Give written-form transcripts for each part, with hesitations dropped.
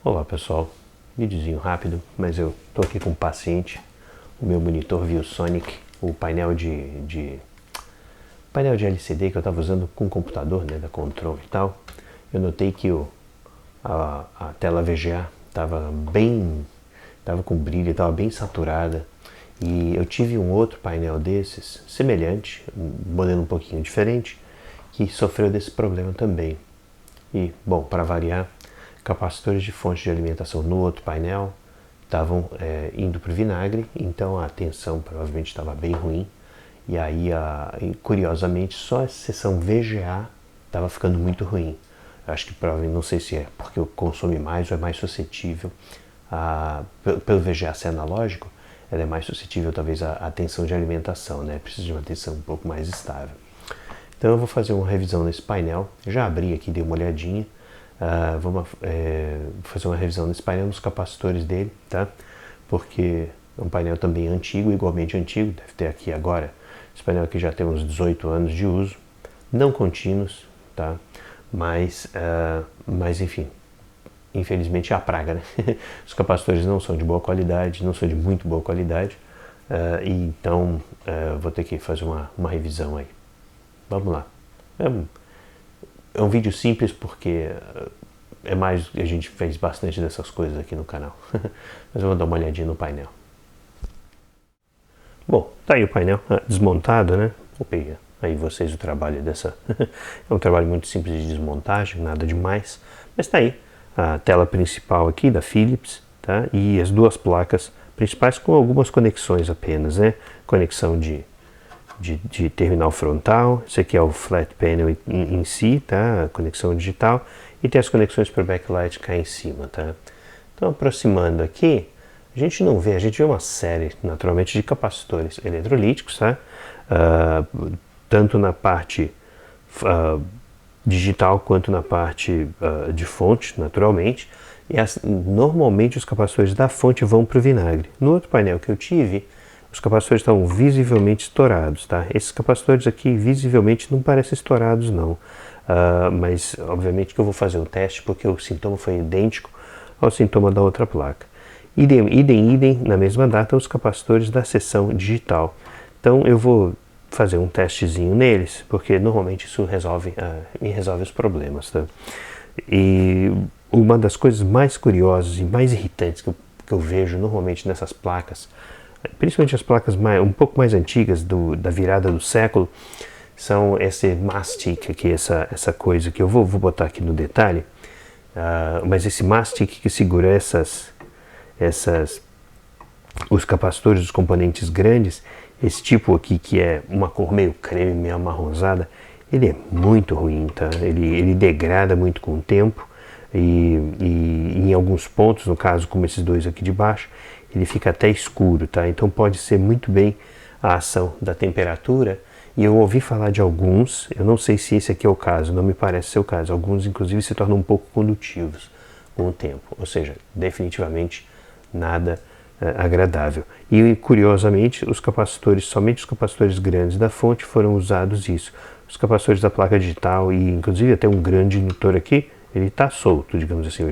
Olá pessoal, videozinho rápido, mas eu tô aqui com um paciente, o meu monitor ViewSonic, o painel de LCD que eu estava usando com o computador, né, da Control e tal. Eu notei que a tela VGA estava com brilho, estava bem saturada, e eu tive um outro painel desses, semelhante, um modelo um pouquinho diferente, que sofreu desse problema também. E, bom, para variar, capacitores de fonte de alimentação no outro painel estavam indo para o vinagre, então a tensão provavelmente estava bem ruim, e aí, curiosamente, só a seção VGA estava ficando muito ruim. Eu acho que provavelmente, não sei se é porque eu consome mais ou é mais suscetível, pelo VGA ser analógico, ela é mais suscetível talvez à tensão de alimentação, né? Precisa de uma tensão um pouco mais estável. Então eu vou fazer uma revisão nesse painel, já abri aqui, dei uma olhadinha. Vamos fazer uma revisão nesse painel, nos capacitores dele, tá? Porque é um painel também antigo, igualmente antigo, deve ter aqui agora. Esse painel aqui já tem uns 18 anos de uso, não contínuos, tá? Mas enfim, infelizmente é a praga, né? Os capacitores não são de boa qualidade, não são de muito boa qualidade, e então vou ter que fazer uma revisão aí. Vamos lá. É um vídeo simples porque a gente fez bastante dessas coisas aqui no canal. Mas eu vou dar uma olhadinha no painel. Bom, tá aí o painel desmontado, né? Vou pegar aí vocês o trabalho dessa... É um trabalho muito simples de desmontagem, nada demais. Mas tá aí a tela principal aqui da Philips, tá? E as duas placas principais com algumas conexões apenas, né? Conexão de terminal frontal, esse aqui é o flat panel em si, tá? A conexão digital, e tem as conexões para o backlight cá em cima, tá? Então, aproximando aqui, a gente vê uma série, naturalmente, de capacitores eletrolíticos, tá? Tanto na parte digital quanto na parte de fonte, naturalmente, e normalmente os capacitores da fonte vão para o vinagre. No outro painel que eu tive, os capacitores estão visivelmente estourados, tá? Esses capacitores aqui visivelmente não parecem estourados não, mas obviamente que eu vou fazer o teste porque o sintoma foi idêntico ao sintoma da outra placa. Idem, na mesma data, os capacitores da seção digital. Então eu vou fazer um testezinho neles, porque normalmente isso me resolve os problemas, tá? E uma das coisas mais curiosas e mais irritantes que eu vejo normalmente nessas placas, principalmente as placas um pouco mais antigas da virada do século, são esse mastic aqui, essa coisa que eu vou botar aqui no detalhe, mas esse mastic que segura os capacitores dos componentes grandes, esse tipo aqui que é uma cor meio creme, meio amarronzada, ele é muito ruim, tá? Ele degrada muito com o tempo e em alguns pontos, no caso como esses dois aqui de baixo, ele fica até escuro, tá? Então pode ser muito bem a ação da temperatura, e eu ouvi falar de alguns, eu não sei se esse aqui é o caso, não me parece ser o caso, alguns inclusive se tornam um pouco condutivos com o tempo, ou seja, definitivamente nada agradável. E curiosamente, somente os capacitores grandes da fonte foram usados isso. Os capacitores da placa digital e inclusive até um grande indutor aqui, ele está solto, digamos assim,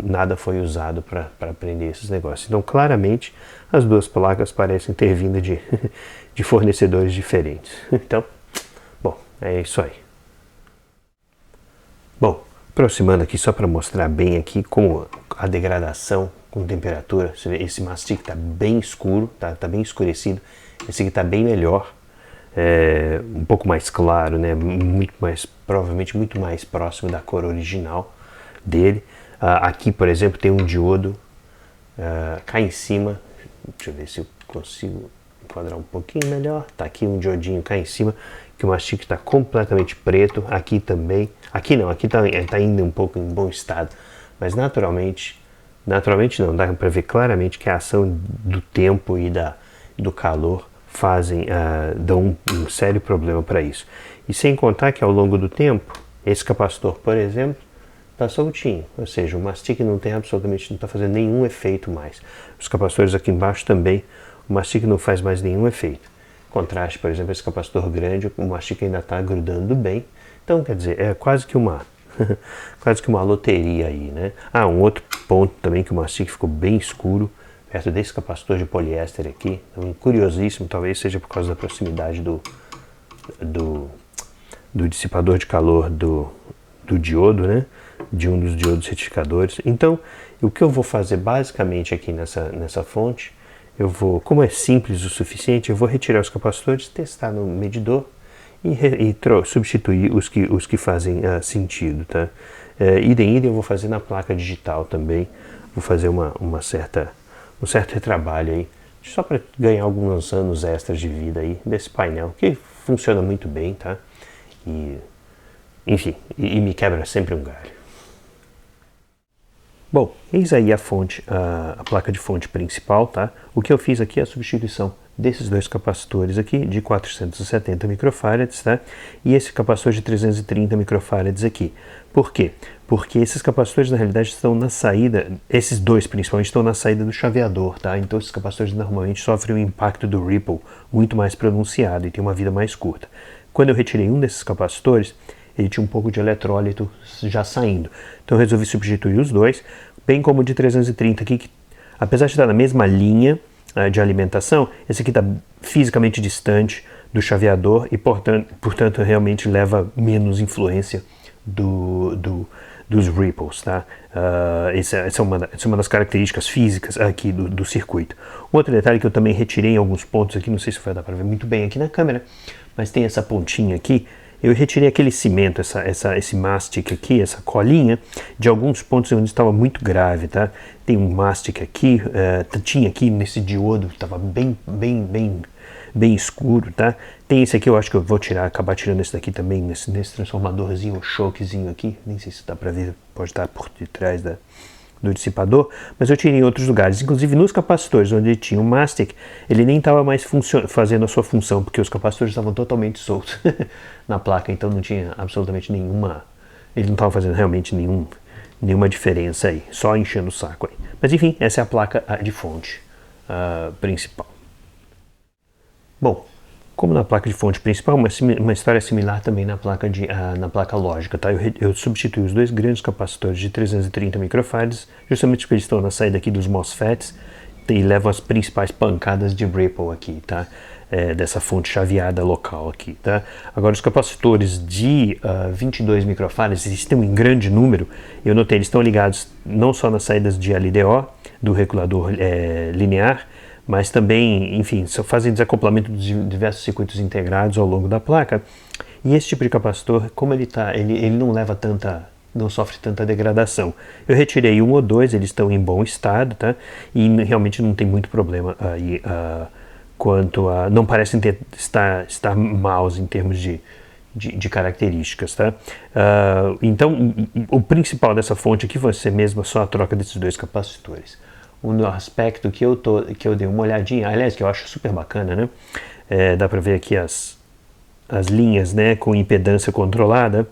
nada foi usado para prender esses negócios. Então, claramente, as duas placas parecem ter vindo de fornecedores diferentes. Então, bom, é isso aí. Bom, aproximando aqui só para mostrar bem aqui como a degradação com temperatura, você vê, esse mastic está bem escuro, tá bem escurecido, esse aqui está bem melhor, um pouco mais claro, né? Provavelmente muito mais próximo da cor original dele. Aqui, por exemplo, tem um diodo cá em cima, deixa eu ver se eu consigo enquadrar um pouquinho melhor. Tá aqui um diodinho cá em cima, que o mastic está completamente preto. Aqui também, aqui não, aqui tá ainda um pouco em bom estado, mas naturalmente não, dá para ver claramente que a ação do tempo e do calor dão um sério problema para isso. E sem contar que ao longo do tempo, esse capacitor, por exemplo, está soltinho, ou seja, o mastic não está fazendo nenhum efeito mais. Os capacitores aqui embaixo também, o mastic não faz mais nenhum efeito. Contraste, por exemplo, esse capacitor grande, o mastic ainda está grudando bem. Então, quer dizer, é quase que uma Quase que uma loteria aí, né? Ah, um outro ponto também que o mastic ficou bem escuro, perto desse capacitor de poliéster aqui, então, curiosíssimo, talvez seja por causa da proximidade do dissipador de calor do diodo, né? De um dos diodos retificadores. Então, o que eu vou fazer basicamente aqui nessa fonte, eu vou, como é simples o suficiente, eu vou retirar os capacitores, testar no medidor e substituir os que fazem sentido, tá? Idem, eu vou fazer na placa digital também, vou fazer um certo retrabalho aí, só para ganhar alguns anos extras de vida aí desse painel, que funciona muito bem, tá? Enfim, e me quebra sempre um galho. Bom, eis aí a fonte, a placa de fonte principal, tá? O que eu fiz aqui é a substituição desses dois capacitores aqui de 470 microfarads, tá? E esse capacitor de 330 microfarads aqui. Por quê? Porque esses capacitores na realidade estão na saída, esses dois principalmente estão na saída do chaveador, tá? Então esses capacitores normalmente sofrem o impacto do ripple muito mais pronunciado e tem uma vida mais curta. Quando eu retirei um desses capacitores, ele tinha um pouco de eletrólito já saindo. Então eu resolvi substituir os dois, bem como o de 330 aqui, que apesar de estar na mesma linha de alimentação, esse aqui está fisicamente distante do chaveador e, portanto realmente leva menos influência dos ripples, tá? Essa é uma das características físicas aqui do circuito. Um outro detalhe que eu também retirei em alguns pontos aqui, não sei se vai dar para ver muito bem aqui na câmera, mas tem essa pontinha aqui. Eu retirei aquele cimento, esse mastic aqui, essa colinha, de alguns pontos onde estava muito grave, tá? Tem um mastic aqui, tinha aqui nesse diodo, estava bem escuro, tá? Tem esse aqui, eu acho que eu vou acabar tirando esse daqui também, nesse transformadorzinho, o choquezinho aqui, nem sei se dá para ver, pode estar por detrás do dissipador, mas eu tirei em outros lugares, inclusive nos capacitores onde tinha um mastic, ele nem estava mais fazendo a sua função, porque os capacitores estavam totalmente soltos na placa, então não tinha absolutamente nenhuma, ele não estava fazendo realmente nenhuma diferença aí, só enchendo o saco aí. Mas enfim, essa é a placa de fonte principal. Bom, como na placa de fonte principal, uma história similar também na placa lógica, tá? Eu substituí os dois grandes capacitores de 330 microfarads, justamente porque eles estão na saída aqui dos MOSFETs e levam as principais pancadas de ripple aqui, tá? Dessa fonte chaveada local aqui, tá? Agora os capacitores de 22 microfarads, eles têm um grande número, eu notei, eles estão ligados não só nas saídas de LDO, do regulador linear, mas também, enfim, fazem desacoplamento de diversos circuitos integrados ao longo da placa. E esse tipo de capacitor, como ele não não sofre tanta degradação. Eu retirei um ou dois, eles estão em bom estado, tá? E realmente não tem muito problema aí quanto a, não parecem estar maus em termos de características, tá? Então, o principal dessa fonte aqui vai ser mesmo só a troca desses dois capacitores. Um aspecto que eu dei uma olhadinha, aliás, que eu acho super bacana, né? Dá para ver aqui as linhas, né, com impedância controlada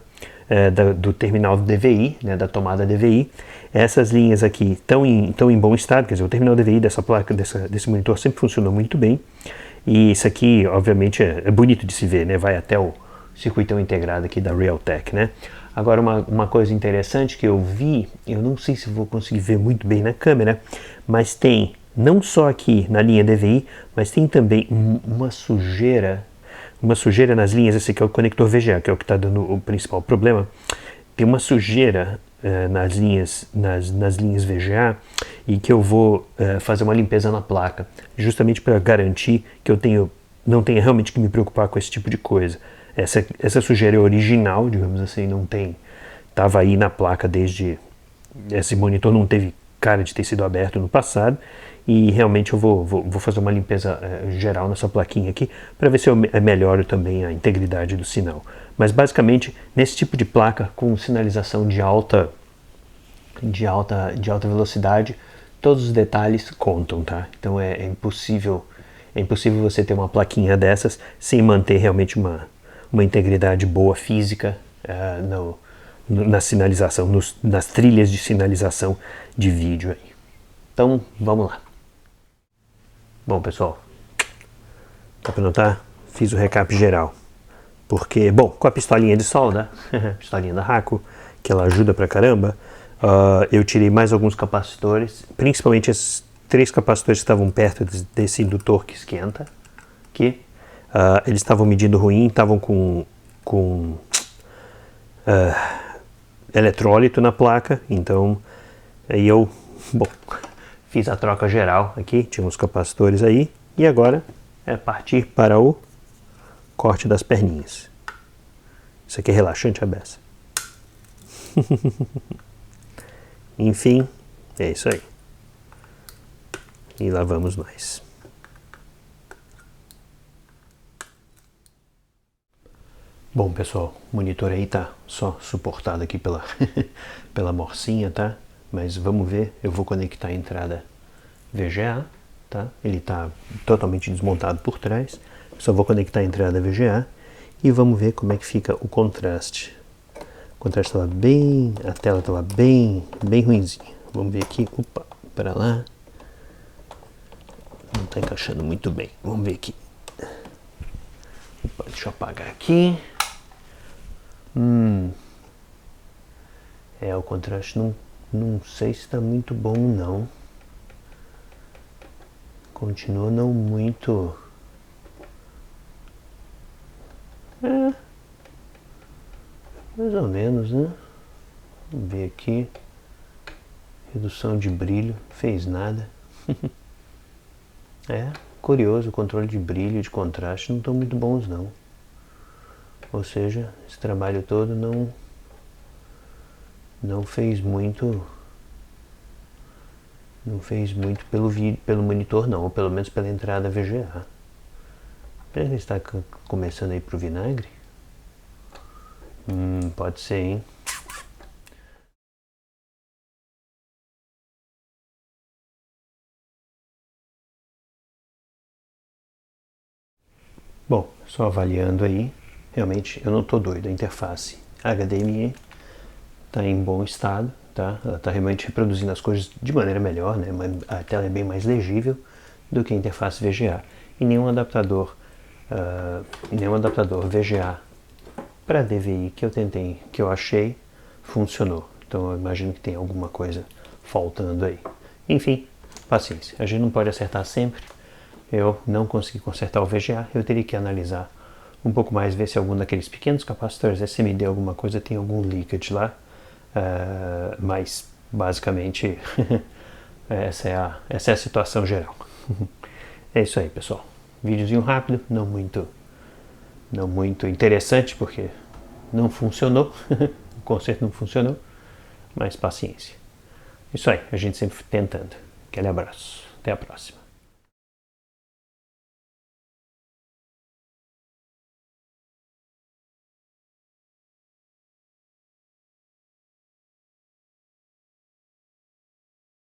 do terminal DVI, né, da tomada DVI. Essas linhas aqui estão em bom estado, quer dizer, o terminal DVI dessa placa, desse monitor sempre funcionou muito bem. E isso aqui, obviamente, é bonito de se ver, né? Vai até o circuitão integrado aqui da Realtek, né? Agora, uma coisa interessante que eu vi, eu não sei se vou conseguir ver muito bem na câmera, mas tem, não só aqui na linha DVI, mas tem também uma sujeira nas linhas, esse aqui é o conector VGA, que é o que está dando o principal problema. Tem uma sujeira nas linhas VGA e que eu vou fazer uma limpeza na placa, justamente para garantir que não tenha realmente que me preocupar com esse tipo de coisa. Essa sujeira é original, digamos assim, estava aí na placa esse monitor não teve cara de ter sido aberto no passado, e realmente eu vou fazer uma limpeza geral nessa plaquinha aqui, para ver se eu melhoro também a integridade do sinal. Mas basicamente, nesse tipo de placa, com sinalização de alta velocidade, todos os detalhes contam, tá? Então é impossível você ter uma plaquinha dessas sem manter realmente uma integridade boa física na sinalização, nas trilhas de sinalização de vídeo aí. Então, vamos lá. Bom, pessoal, dá para notar? Fiz o recap geral. Porque, bom, com a pistolinha de solda, pistolinha da Raco, que ela ajuda pra caramba, eu tirei mais alguns capacitores, principalmente esses 3 capacitores que estavam perto desse indutor que esquenta aqui. Eles estavam medindo ruim, estavam com eletrólito na placa, então aí eu, bom, fiz a troca geral aqui, tinha uns capacitores aí, e agora é partir para o corte das perninhas. Isso aqui é relaxante a beça. Enfim, é isso aí. E lá vamos nós. Bom, pessoal, o monitor aí tá só suportado aqui pela, pela morcinha, tá? Mas vamos ver, eu vou conectar a entrada VGA, tá? Ele tá totalmente desmontado por trás. Só vou conectar a entrada VGA e vamos ver como é que fica o contraste. O contraste estava bem, a tela estava bem ruinzinha. Vamos ver aqui, opa, para lá. Não está encaixando muito bem. Vamos ver aqui. Opa, deixa eu apagar aqui. O contraste não sei se está muito bom não. Continua não muito. Mais ou menos, né? Vamos ver aqui. Redução de brilho, fez nada. Curioso, o controle de brilho e de contraste não estão muito bons não. Ou seja, esse trabalho todo não fez muito pelo monitor não, ou pelo menos pela entrada VGA. Será que ele está começando a ir pro vinagre? Pode ser, hein? Bom, só avaliando aí, realmente eu não estou doido, a interface HDMI está em bom estado, tá? Ela está realmente reproduzindo as coisas de maneira melhor, né? A tela é bem mais legível do que a interface VGA. E nenhum adaptador VGA para DVI que eu achei, funcionou. Então eu imagino que tem alguma coisa faltando aí. Enfim, paciência. A gente não pode acertar sempre. Eu não consegui consertar o VGA, eu teria que analisar um pouco mais, ver se algum daqueles pequenos capacitores SMD alguma coisa tem algum leakage lá, mas basicamente essa é a situação geral. É isso aí, pessoal. Videozinho rápido, não muito interessante porque não funcionou, o conserto não funcionou, mas paciência. Isso aí, a gente sempre tentando. Aquele abraço, até a próxima.